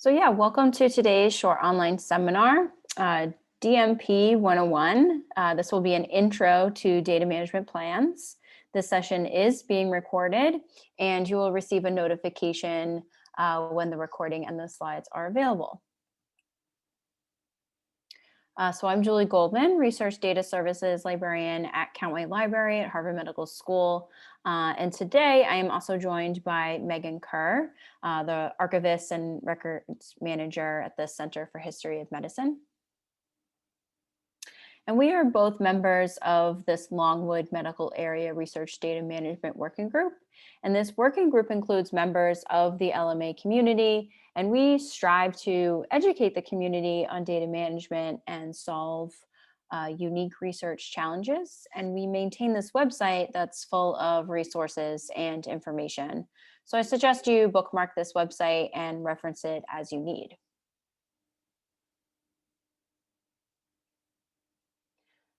So yeah, welcome to today's short online seminar, DMP 101. This will be an intro to data management plans. This session is being recorded and you will receive a notification when the recording and the slides are available. So I'm Julie Goldman, Research Data Services Librarian at Countway Library at Harvard Medical School. And today I am also joined by Megan Kerr, the Archivist and Records Manager at the Center for History of Medicine. And we are both members of this Longwood Medical Area Research Data Management Working Group. And this working group includes members of the LMA community, and we strive to educate the community on data management and solve unique research challenges. And we maintain this website that's full of resources and information. So I suggest you bookmark this website and reference it as you need.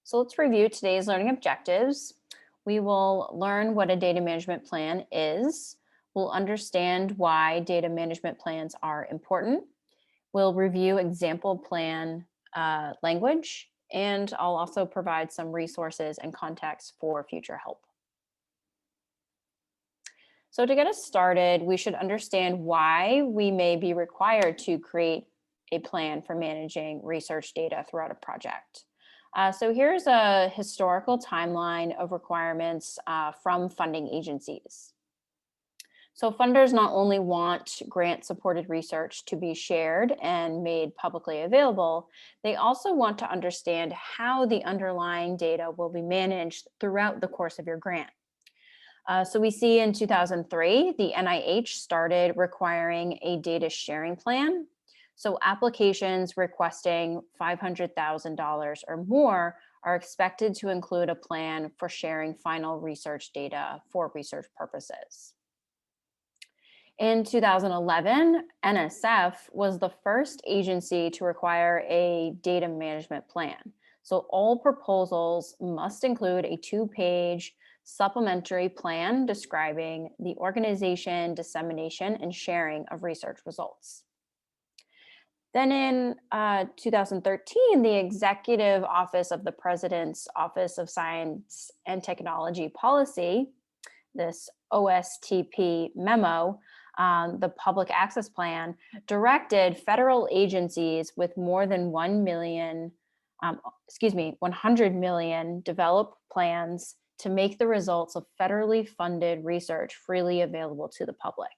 So let's review today's learning objectives. We will learn what a data management plan is. We'll understand why data management plans are important. We'll review example plan language, and I'll also provide some resources and context for future help. So to get us started, we should understand why we may be required to create a plan for managing research data throughout a project. So here's a historical timeline of requirements from funding agencies. So funders not only want grant-supported research to be shared and made publicly available, they also want to understand how the underlying data will be managed throughout the course of your grant. So we see in 2003, the NIH started requiring a data sharing plan. So applications requesting $500,000 or more are expected to include a plan for sharing final research data for research purposes. In 2011, NSF was the first agency to require a data management plan. So all proposals must include a 2-page supplementary plan describing the organization, dissemination, and sharing of research results. Then in 2013, the Executive Office of the President's Office of Science and Technology Policy, this OSTP memo, the Public Access Plan, directed federal agencies with more than 100 million develop plans to make the results of federally funded research freely available to the public.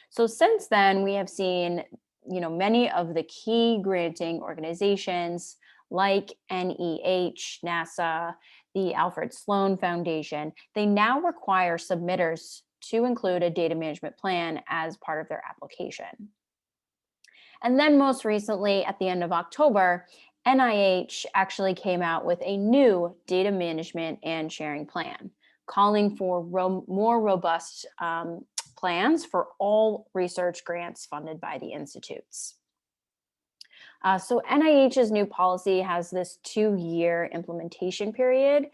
So since then, we have seen many of the key granting organizations like NEH, NASA, the Alfred Sloan Foundation, they now require submitters to include a data management plan as part of their application. And then most recently, at the end of October, NIH actually came out with a new data management and sharing plan, calling for more robust plans for all research grants funded by the institutes. So NIH's new policy has this 2-year implementation period,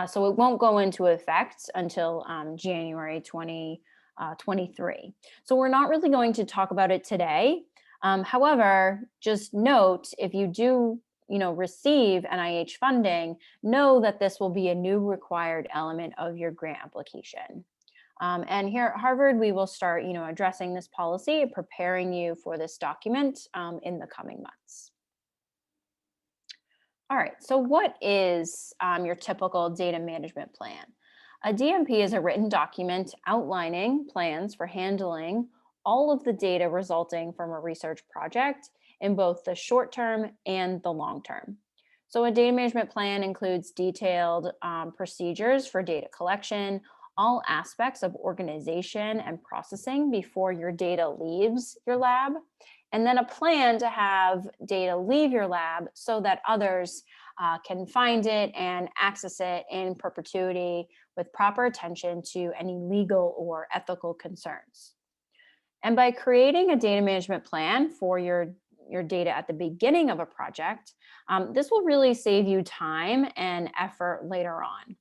so it won't go into effect until January 2023. So we're not really going to talk about it today. However, just note, if you do receive NIH funding, know that this will be a new required element of your grant application. And here at Harvard, we will start, addressing this policy, preparing you for this document in the coming months. All right, so what is your typical data management plan? A DMP is a written document outlining plans for handling all of the data resulting from a research project in both the short term and the long term. So a data management plan includes detailed procedures for data collection, all aspects of organization and processing before your data leaves your lab, and then a plan to have data leave your lab so that others can find it and access it in perpetuity with proper attention to any legal or ethical concerns. And by creating a data management plan for your data at the beginning of a project, this will really save you time and effort later on.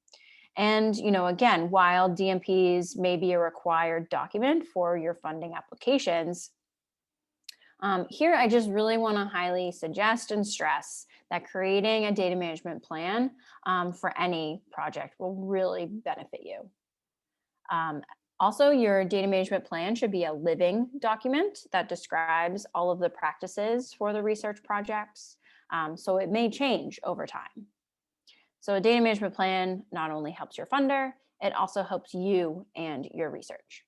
And, again, while DMPs may be a required document for your funding applications, Here, I just really want to highly suggest and stress that creating a data management plan for any project will really benefit you. Also, your data management plan should be a living document that describes all of the practices for the research projects, so it may change over time. So a data management plan not only helps your funder, it also helps you and your research.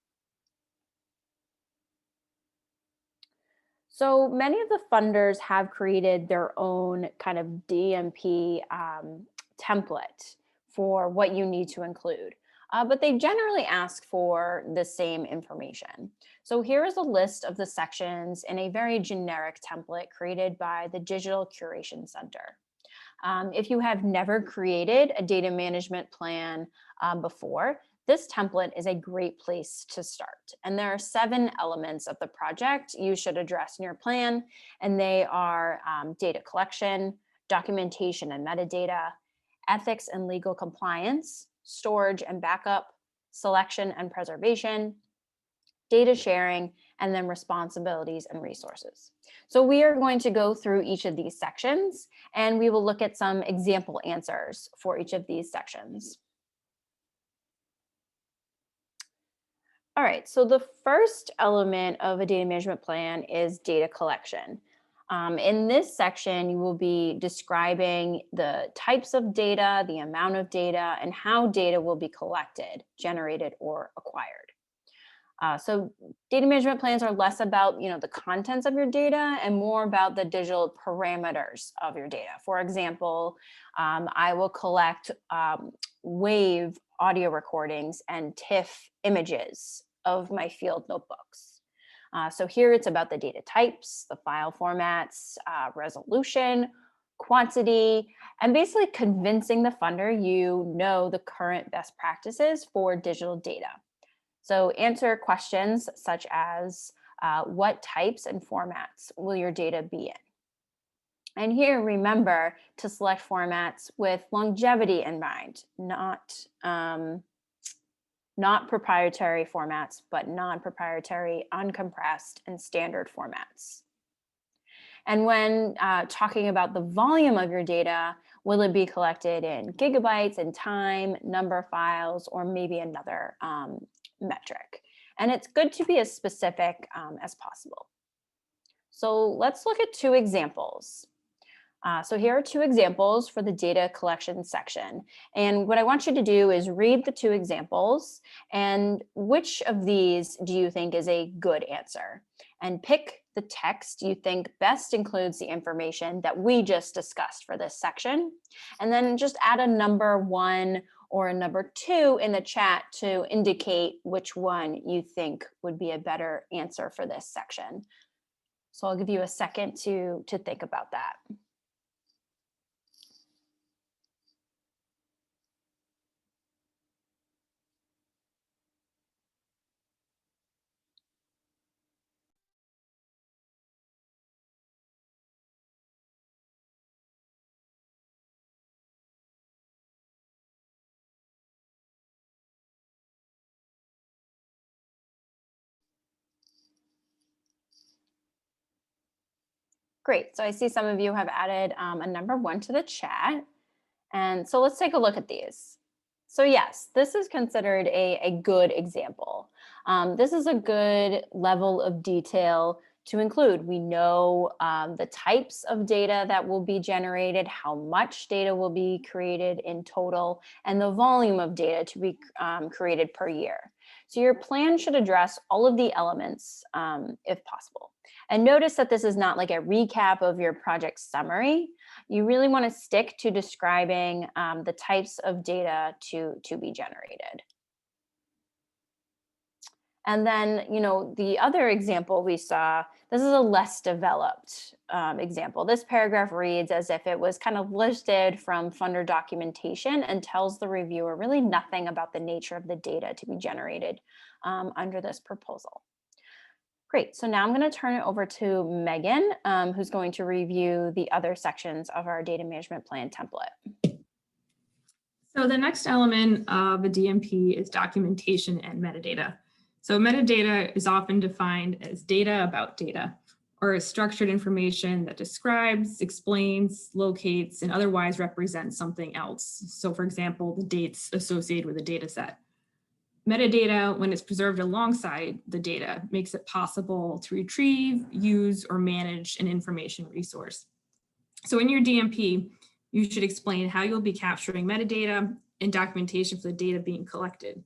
So many of the funders have created their own kind of DMP template for what you need to include, but they generally ask for the same information. So here is a list of the sections in a very generic template created by the Digital Curation Center. If you have never created a data management plan before, this template is a great place to start. And there are 7 elements of the project you should address in your plan, and they are data collection, documentation and metadata, ethics and legal compliance, storage and backup, selection and preservation, data sharing, and then responsibilities and resources. So we are going to go through each of these sections, and we will look at some example answers for each of these sections. All right, so the first element of a data management plan is data collection. In this section, you will be describing the types of data, the amount of data, and how data will be collected, generated, or acquired. So data management plans are less about the contents of your data and more about the digital parameters of your data. For example, I will collect WAV audio recordings and TIFF images of my field notebooks. So here it's about the data types, the file formats, resolution, quantity, and basically convincing the funder you know the current best practices for digital data. So answer questions such as what types and formats will your data be in? And here, remember to select formats with longevity in mind, not proprietary formats, but non-proprietary, uncompressed, and standard formats. And when talking about the volume of your data, will it be collected in gigabytes in time, number of files, or maybe another metric? And it's good to be as specific as possible. So let's look at 2 examples. So here are 2 examples for the data collection section. And what I want you to do is read the 2 examples and which of these do you think is a good answer? And pick the text you think best includes the information that we just discussed for this section. And then just add a number 1 or a number 2 in the chat to indicate which one you think would be a better answer for this section. So I'll give you a second to think about that. Great, so I see some of you have added a number 1 to the chat. And so let's take a look at these. So yes, this is considered a good example. This is a good level of detail to include. We know the types of data that will be generated, how much data will be created in total, and the volume of data to be created per year. So your plan should address all of the elements if possible. And notice that this is not like a recap of your project summary. You really want to stick to describing the types of data to be generated. And then, the other example we saw, this is a less developed example. This paragraph reads as if it was kind of listed from funder documentation and tells the reviewer really nothing about the nature of the data to be generated under this proposal. Great, so now I'm going to turn it over to Megan, who's going to review the other sections of our data management plan template. So the next element of a DMP is documentation and metadata. So metadata is often defined as data about data, or is structured information that describes, explains, locates, and otherwise represents something else. So for example, the dates associated with a data set. Metadata, when it's preserved alongside the data, makes it possible to retrieve, use, or manage an information resource. So in your DMP, you should explain how you'll be capturing metadata and documentation for the data being collected.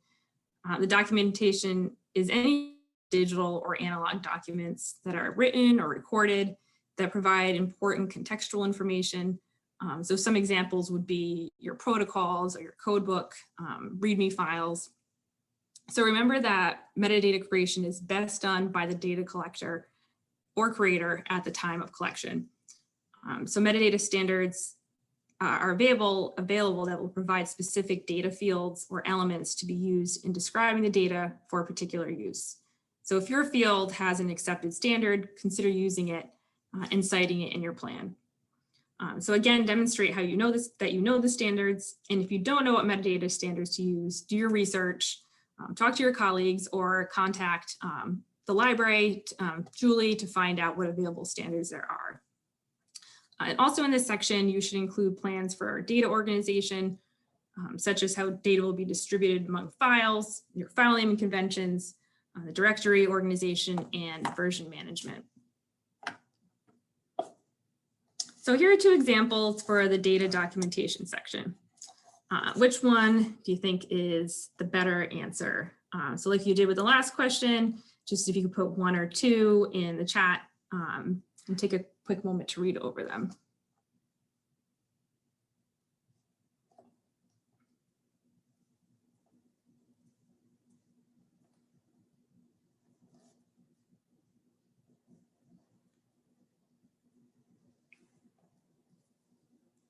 The documentation is any digital or analog documents that are written or recorded that provide important contextual information. So some examples would be your protocols or your codebook, README files. So remember that metadata creation is best done by the data collector or creator at the time of collection. So metadata standards are available that will provide specific data fields or elements to be used in describing the data for a particular use. So if your field has an accepted standard, consider using it and citing it in your plan. So again, demonstrate how you know this, that you know the standards. And if you don't know what metadata standards to use, do your research, talk to your colleagues, or contact the library, Julie, to find out what available standards there are. And also in this section, you should include plans for data organization, such as how data will be distributed among files, your file naming conventions, the directory organization, and version management. So here are two examples for the data documentation section. Which one do you think is the better answer? So like you did with the last question, just if you could put 1 or 2 in the chat and take a quick moment to read over them.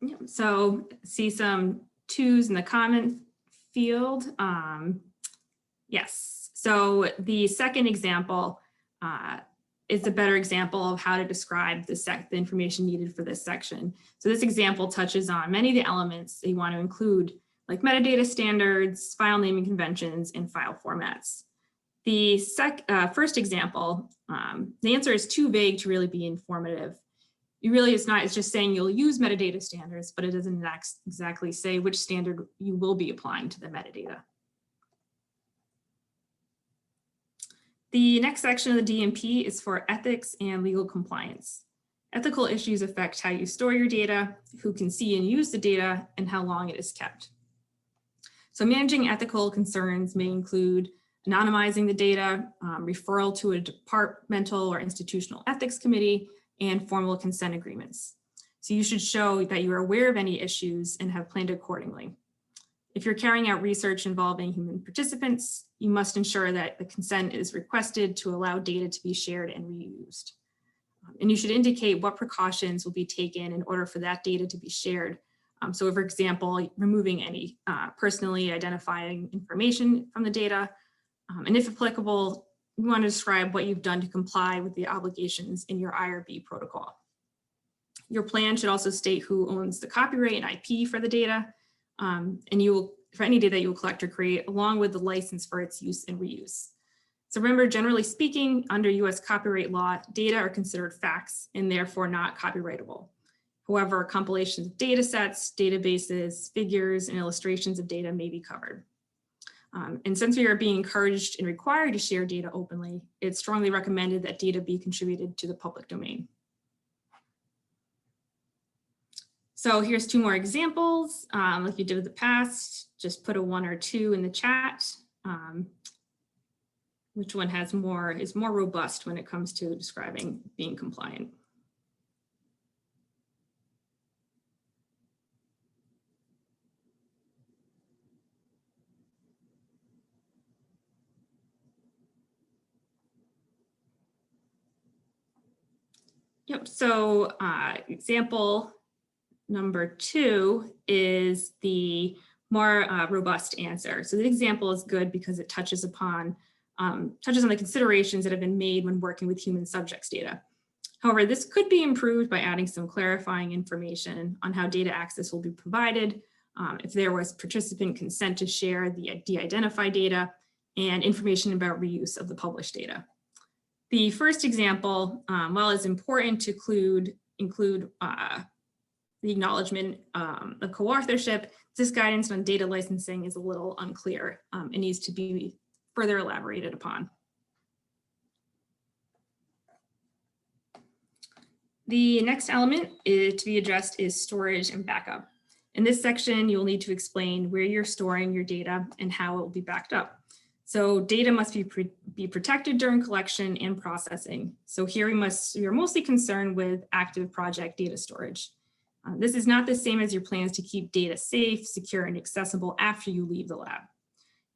Yeah, so see some 2s in the comment field. Yes, so the second example is a better example of how to describe the information needed for this section. So this example touches on many of the elements that you want to include, like metadata standards, file naming conventions, and file formats. The first example, the answer is too vague to really be informative. It's just saying you'll use metadata standards, but it doesn't exactly say which standard you will be applying to the metadata. The next section of the DMP is for ethics and legal compliance. Ethical issues affect how you store your data, who can see and use the data, and how long it is kept. So managing ethical concerns may include anonymizing the data, referral to a departmental or institutional ethics committee, and formal consent agreements. So you should show that you are aware of any issues and have planned accordingly. If you're carrying out research involving human participants, you must ensure that the consent is requested to allow data to be shared and reused. And you should indicate what precautions will be taken in order for that data to be shared. So for example, removing any personally identifying information from the data. And if applicable, you want to describe what you've done to comply with the obligations in your IRB protocol. Your plan should also state who owns the copyright and IP for the data, and for any data you will collect or create, along with the license for its use and reuse. So remember, generally speaking, under US copyright law, data are considered facts and therefore not copyrightable. However, compilations of data sets, databases, figures, and illustrations of data may be covered. And since we are being encouraged and required to share data openly, it's strongly recommended that data be contributed to the public domain. So here's 2 more examples. Like you did with the past, just put a 1 or 2 in the chat. Which one is more robust when it comes to describing being compliant? Yep, so example number 2 is the more robust answer. So the example is good because it touches on the considerations that have been made when working with human subjects data. However, this could be improved by adding some clarifying information on how data access will be provided, if there was participant consent to share the de-identified data, and information about reuse of the published data. The first example, while it's important to include the acknowledgement of co-authorship, this guidance on data licensing is a little unclear. It needs to be further elaborated upon. The next element to be addressed is storage and backup. In this section, you'll need to explain where you're storing your data and how it will be backed up. So data must be protected during collection and processing. So here we are mostly concerned with active project data storage. This is not the same as your plans to keep data safe, secure, and accessible after you leave the lab.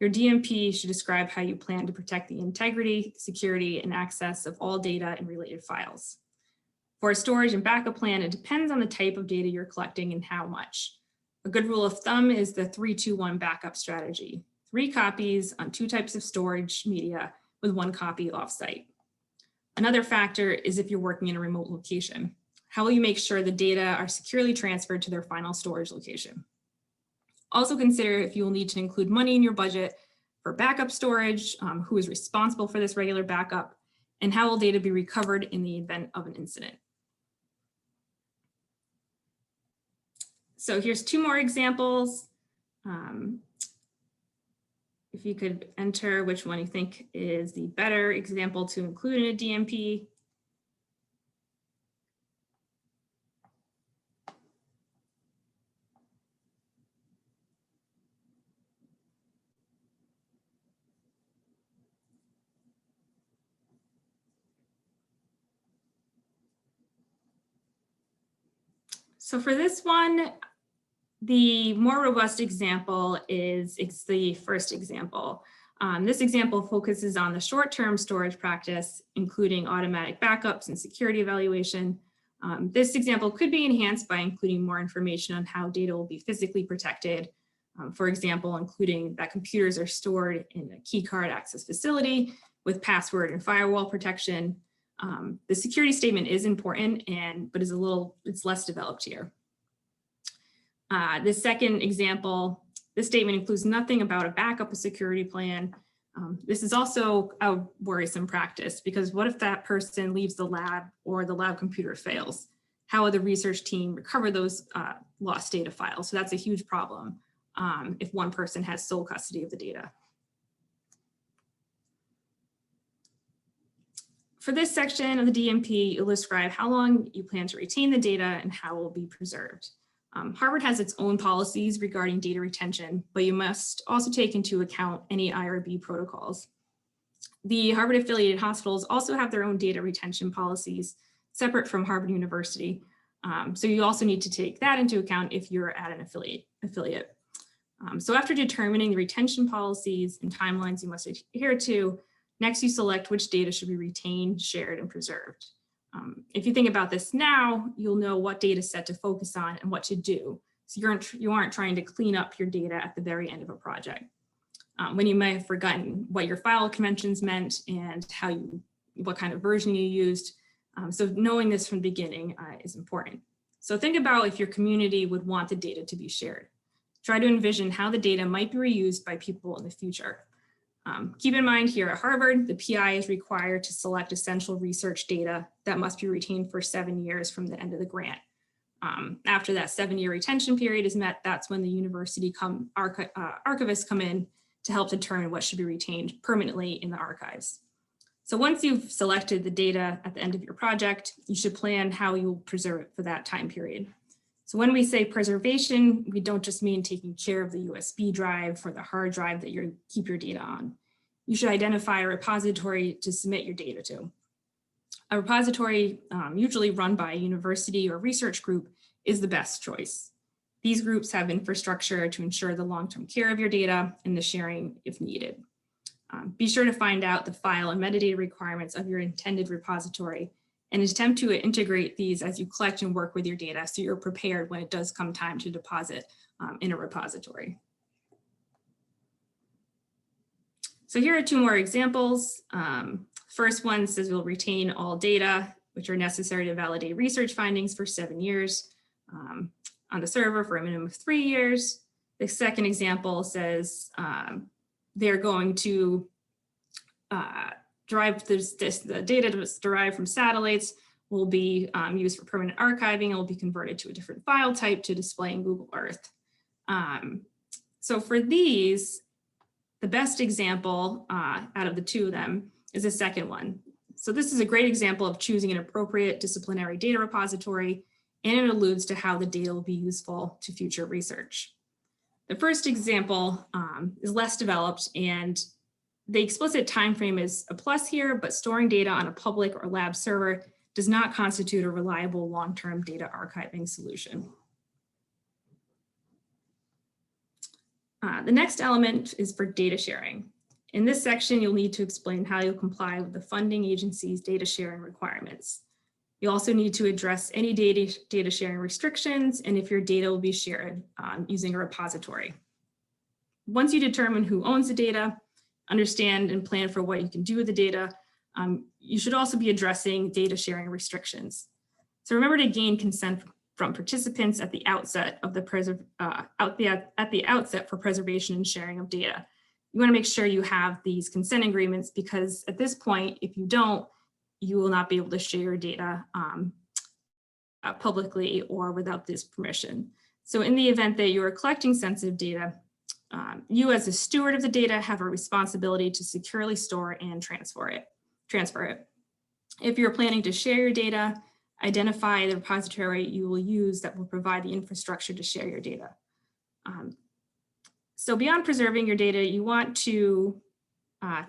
Your DMP should describe how you plan to protect the integrity, security, and access of all data and related files. For a storage and backup plan, it depends on the type of data you're collecting and how much. A good rule of thumb is the 3-2-1 backup strategy. 3 copies on 2 types of storage media with 1 copy offsite. Another factor is if you're working in a remote location. How will you make sure the data are securely transferred to their final storage location? Also consider if you will need to include money in your budget for backup storage, who is responsible for this regular backup, and how will data be recovered in the event of an incident. So here's 2 more examples. If you could enter which one you think is the better example to include in a DMP. So for this one, the more robust example is the first example. This example focuses on the short-term storage practice, including automatic backups and security evaluation. This example could be enhanced by including more information on how data will be physically protected. For example, including that computers are stored in a key card access facility with password and firewall protection. The security statement is important, but it's less developed here. The second example, this statement includes nothing about a backup or security plan. This is also a worrisome practice because what if that person leaves the lab or the lab computer fails? How will the research team recover those lost data files? So that's a huge problem if one person has sole custody of the data. For this section of the DMP, you'll describe how long you plan to retain the data and how it will be preserved. Harvard has its own policies regarding data retention, but you must also take into account any IRB protocols. The Harvard affiliated hospitals also have their own data retention policies separate from Harvard University. So you also need to take that into account if you're at an affiliate. So after determining the retention policies and timelines you must adhere to, next you select which data should be retained, shared, and preserved. If you think about this now, you'll know what data set to focus on and what to do. So you aren't trying to clean up your data at the very end of a project. When you may have forgotten what your file conventions meant and what kind of version you used. So knowing this from the beginning is important. So think about if your community would want the data to be shared. Try to envision how the data might be reused by people in the future. Keep in mind here at Harvard, the PI is required to select essential research data that must be retained for 7 years from the end of the grant. After that 7-year retention period is met, that's when the university archivists come in to help determine what should be retained permanently in the archives. So once you've selected the data at the end of your project, you should plan how you'll preserve it for that time period. So when we say preservation, we don't just mean taking care of the USB drive or the hard drive that you keep your data on. You should identify a repository to submit your data to. A repository, usually run by a university or research group, is the best choice. These groups have infrastructure to ensure the long-term care of your data and the sharing if needed. Be sure to find out the file and metadata requirements of your intended repository and attempt to integrate these as you collect and work with your data so you're prepared when it does come time to deposit in a repository. So here are 2 more examples. First one says we'll retain all data which are necessary to validate research findings for 7 years on the server for a minimum of 3 years. The second example says they're going to the data that's derived from satellites will be used for permanent archiving and will be converted to a different file type to display in Google Earth. So for these, the best example out of the two of them is the second one. So this is a great example of choosing an appropriate disciplinary data repository, and it alludes to how the data will be useful to future research. The first example is less developed, and the explicit time frame is a plus here, but storing data on a public or lab server does not constitute a reliable long-term data archiving solution. The next element is for data sharing. In this section, you'll need to explain how you'll comply with the funding agency's data sharing requirements. You also need to address any data sharing restrictions and if your data will be shared using a repository. Once you determine who owns the data, understand and plan for what you can do with the data, you should also be addressing data sharing restrictions. So remember to gain consent from participants at the outset of the outset for preservation and sharing of data. You want to make sure you have these consent agreements, because at this point, if you don't, you will not be able to share your data publicly or without this permission. So in the event that you are collecting sensitive data, you as a steward of the data have a responsibility to securely store and transfer it. If you're planning to share your data, identify the repository you will use that will provide the infrastructure to share your data. So beyond preserving your data, you want to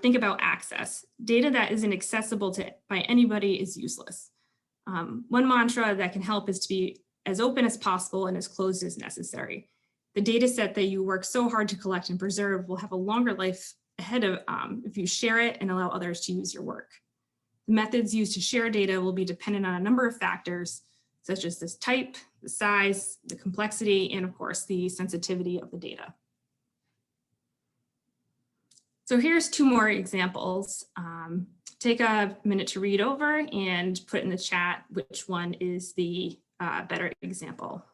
think about access. Data that isn't accessible by anybody is useless. One mantra that can help is to be as open as possible and as closed as necessary. The data set that you work so hard to collect and preserve will have a longer life ahead of if you share it and allow others to use your work. The methods used to share data will be dependent on a number of factors, such as this type, the size, the complexity, and of course, the sensitivity of the data. So here's two more examples. Take a minute to read over and put in the chat which one is the better example.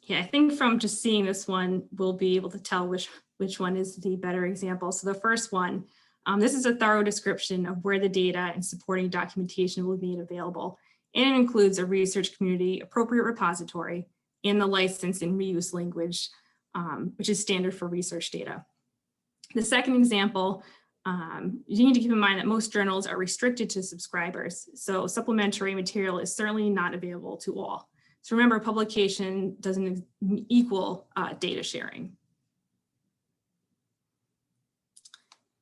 Yeah, I think from just seeing this one, we'll be able to tell which one is the better example. So the first one, this is a thorough description of where the data and supporting documentation will be made available. And it includes a research community appropriate repository and the license and reuse language, which is standard for research data. The second example, you need to keep in mind that most journals are restricted to subscribers. So supplementary material is certainly not available to all. So remember, publication doesn't equal data sharing.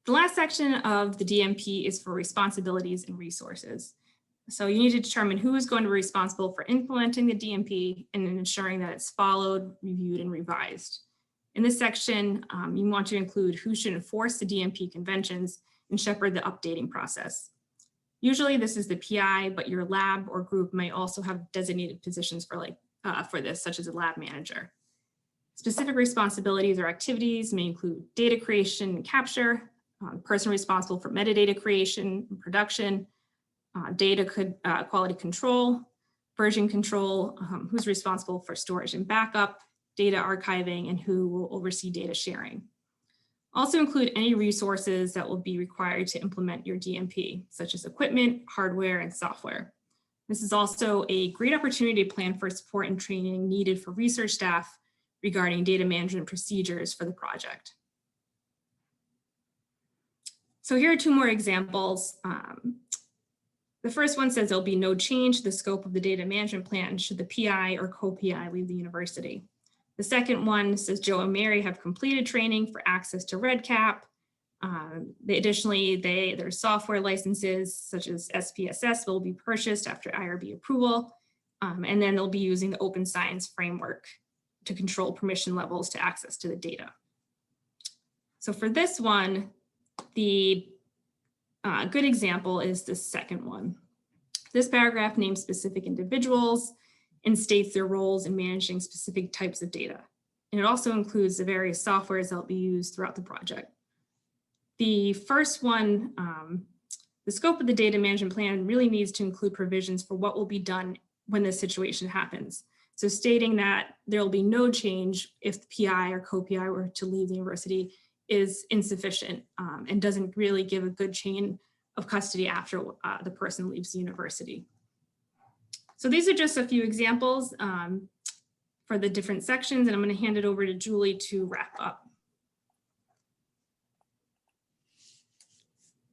The last section of the DMP is for responsibilities and resources. So you need to determine who is going to be responsible for implementing the DMP and ensuring that it's followed, reviewed, and revised. In this section, you want to include who should enforce the DMP conventions and shepherd the updating process. Usually this is the PI, but your lab or group might also have designated positions for this, such as a lab manager. Specific responsibilities or activities may include data creation and capture, person responsible for metadata creation and production, data quality control, version control, who's responsible for storage and backup, data archiving, and who will oversee data sharing. Also include any resources that will be required to implement your DMP, such as equipment, hardware, and software. This is also a great opportunity to plan for support and training needed for research staff regarding data management procedures for the project. So here are two more examples. The first one says there'll be no change to the scope of the data management plan should the PI or co-PI leave the university. The second one says Joe and Mary have completed training for access to REDCap. Additionally, their software licenses such as SPSS will be purchased after IRB approval. And then they'll be using the open science framework to control permission levels to access to the data. So for this one, the good example is the second one. This paragraph names specific individuals and states their roles in managing specific types of data. And it also includes the various softwares that will be used throughout the project. The first one The scope of the data management plan really needs to include provisions for what will be done when this situation happens. So stating that there will be no change if the PI or co-PI were to leave the university is insufficient and doesn't really give a good chain of custody after the person leaves the university. So these are just a few examples for the different sections, and I'm going to hand it over to Julie to wrap up.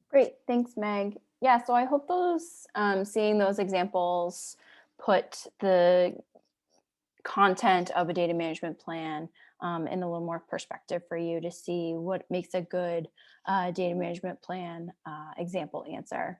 Great, thanks, Meg. Yeah, so I hope those seeing those examples put the content of a data management plan in a little more perspective for you to see what makes a good data management plan example answer.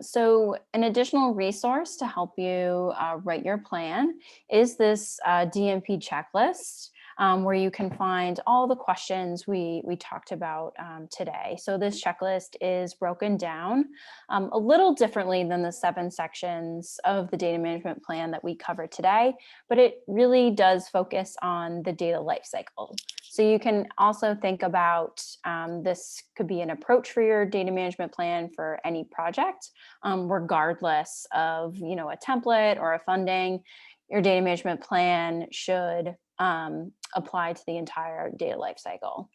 So an additional resource to help you write your plan is this DMP checklist, where you can find all the questions we talked about today. So this checklist is broken down a little differently than the 7 sections of the data management plan that we covered today, but it really does focus on the data lifecycle. So you can also think about this could be an approach for your data management plan for any project, regardless of a template or a funding. Your data management plan should apply to the entire data lifecycle.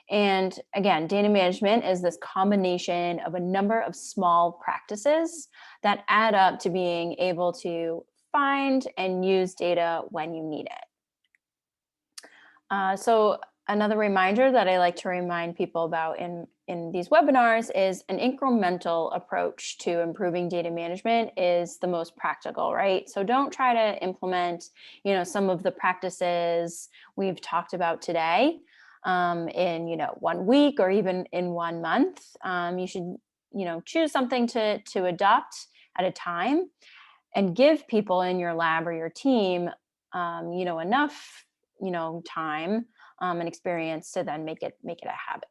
And again, data management is this combination of a number of small practices that add up to being able to find and use data when you need it. So another reminder that I like to remind people about in these webinars is an incremental approach to improving data management is the most practical, right? So don't try to implement, some of the practices we've talked about today in, 1 week or even in 1 month. You should, choose something to adopt at a time and give people in your lab or your team, enough, time and experience to then make it a habit.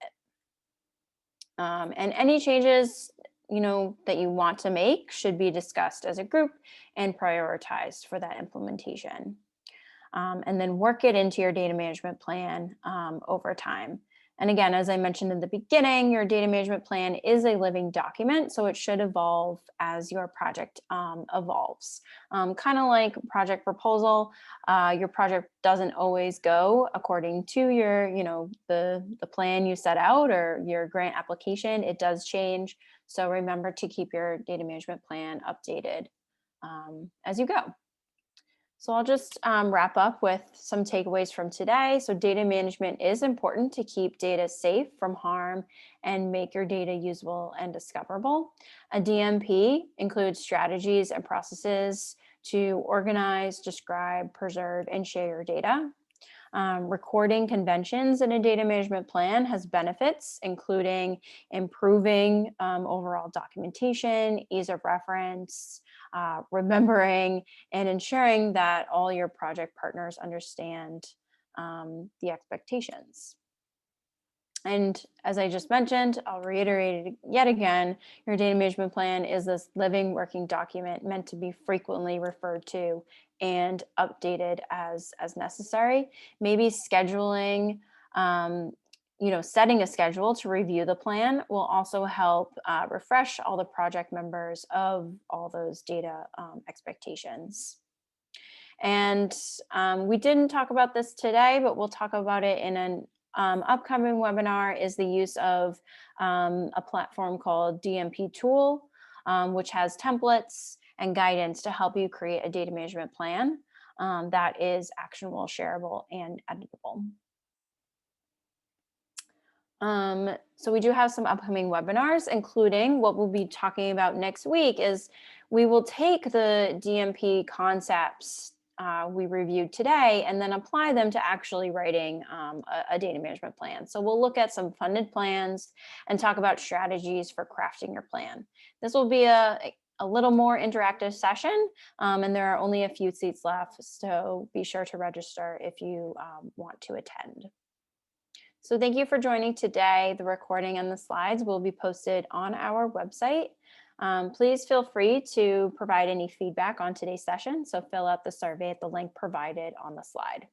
And any changes, that you want to make should be discussed as a group and prioritized for that implementation. And then work it into your data management plan over time. And again, as I mentioned in the beginning, your data management plan is a living document, so it should evolve as your project evolves. Kind of like project proposal, your project doesn't always go according to your, the plan you set out or your grant application. It does change. So remember to keep your data management plan updated as you go. So I'll just wrap up with some takeaways from today. So data management is important to keep data safe from harm and make your data usable and discoverable. A DMP includes strategies and processes to organize, describe, preserve, and share your data. Recording conventions in a data management plan has benefits, including improving overall documentation, ease of reference, remembering, and ensuring that all your project partners understand the expectations. And as I just mentioned, I'll reiterate it yet again, your data management plan is this living working document meant to be frequently referred to and updated as necessary. Maybe scheduling, setting a schedule to review the plan will also help refresh all the project members of all those data expectations. And we didn't talk about this today, but we'll talk about it in an upcoming webinar is the use of a platform called DMP Tool, which has templates and guidance to help you create a data management plan that is actionable, shareable, and editable. So we do have some upcoming webinars, including what we'll be talking about next week is we will take the DMP concepts we reviewed today and then apply them to actually writing a data management plan. So we'll look at some funded plans and talk about strategies for crafting your plan. This will be a little more interactive session, and there are only a few seats left, so be sure to register if you want to attend. So thank you for joining today. The recording and the slides will be posted on our website. Please feel free to provide any feedback on today's session. So fill out the survey at the link provided on the slide.